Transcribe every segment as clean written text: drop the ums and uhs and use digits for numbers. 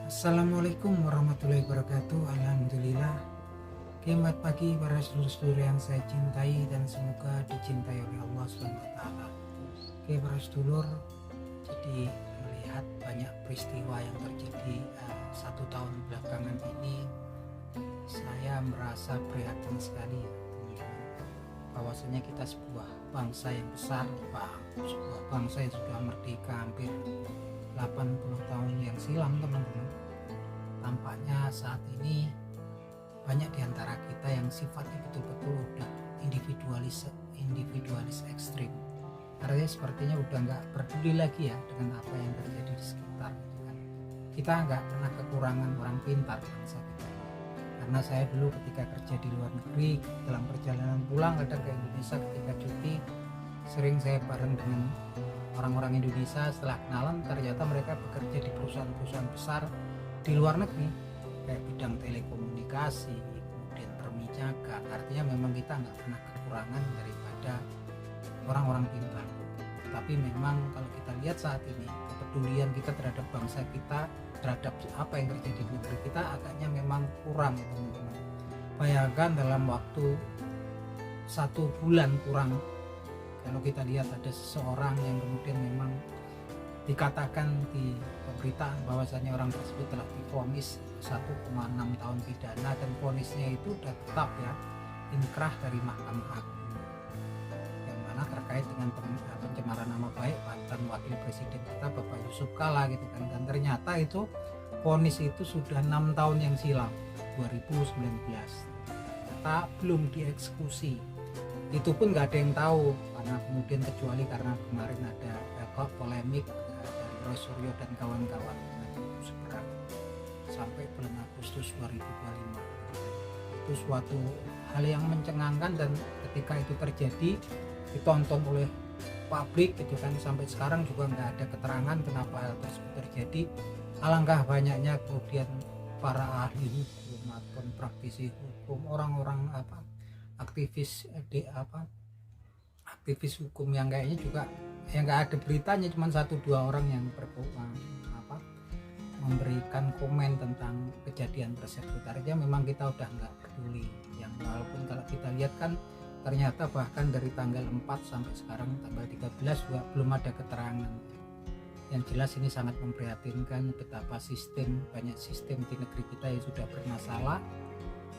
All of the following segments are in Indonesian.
Assalamualaikum warahmatullahi wabarakatuh. Alhamdulillah. Selamat pagi para sedulur-sedulur yang saya cintai dan semoga dicintai oleh Allah SWT. Oke para sedulur, jadi melihat banyak peristiwa yang terjadi 1 tahun belakangan ini, saya merasa prihatin sekali ya teman-teman, bahwasanya kita sebuah bangsa yang besar, sebuah bangsa yang sudah merdeka hampir 80 tahun yang silam teman-teman. Tampaknya saat ini banyak diantara kita yang sifatnya betul-betul udah individualis ekstrim. Artinya sepertinya udah nggak peduli lagi ya dengan apa yang terjadi di sekitar gitu kan. Kita nggak pernah kekurangan orang pintar bangsa kita. Karena saya dulu ketika kerja di luar negeri, dalam perjalanan pulang kadang ke Indonesia ketika cuti, sering saya bareng dengan orang-orang Indonesia. Setelah kenalan ternyata mereka bekerja di perusahaan-perusahaan besar di luar negeri kayak bidang telekomunikasi, kemudian perminyakan. Artinya memang kita nggak pernah kekurangan daripada orang-orang pintar. Tapi memang kalau kita lihat saat ini kepedulian kita terhadap bangsa kita, terhadap apa yang terjadi di negeri kita agaknya memang kurang ya teman-teman. Bayangkan dalam waktu 1 bulan kurang, kalau kita lihat ada seseorang yang kemudian memang dikatakan di pemberitaan bahwasanya orang tersebut telah divonis 1,6 tahun pidana dan vonisnya itu sudah tetap ya, inkrah dari Mahkamah Agung, yang mana terkait dengan pencemaran nama baik mantan wakil presiden kita Bapak Yusuf Kala gitu kan. Dan ternyata itu vonis itu sudah 6 tahun yang silam, 2019, ternyata belum dieksekusi. Itu pun nggak ada yang tahu, karena kemudian kecuali karena kemarin ada polemik dari Roy Suryo dan kawan-kawan dengan sekarang sampai bulan Agustus 2025. Itu suatu hal yang mencengangkan, dan ketika itu terjadi ditonton oleh publik gitu kan, sampai sekarang juga nggak ada keterangan kenapa hal tersebut terjadi. Alangkah banyaknya kemudian para ahli hukum ataupun praktisi hukum, orang-orang aktivis hukum yang kayaknya juga yang nggak ada beritanya, cuma 1-2 orang yang memberikan komen tentang kejadian tersebut. Artinya memang kita udah nggak peduli, yang walaupun kalau kita lihat kan ternyata bahkan dari tanggal 4 sampai sekarang tanggal 13 juga belum ada keterangan. Yang jelas ini sangat memprihatinkan betapa banyak sistem di negeri kita yang sudah bermasalah,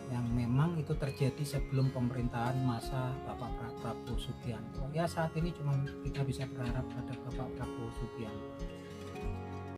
yang memang itu terjadi sebelum pemerintahan masa Bapak Prabowo Subianto. Ya saat ini cuma kita bisa berharap pada Bapak Prabowo Subianto.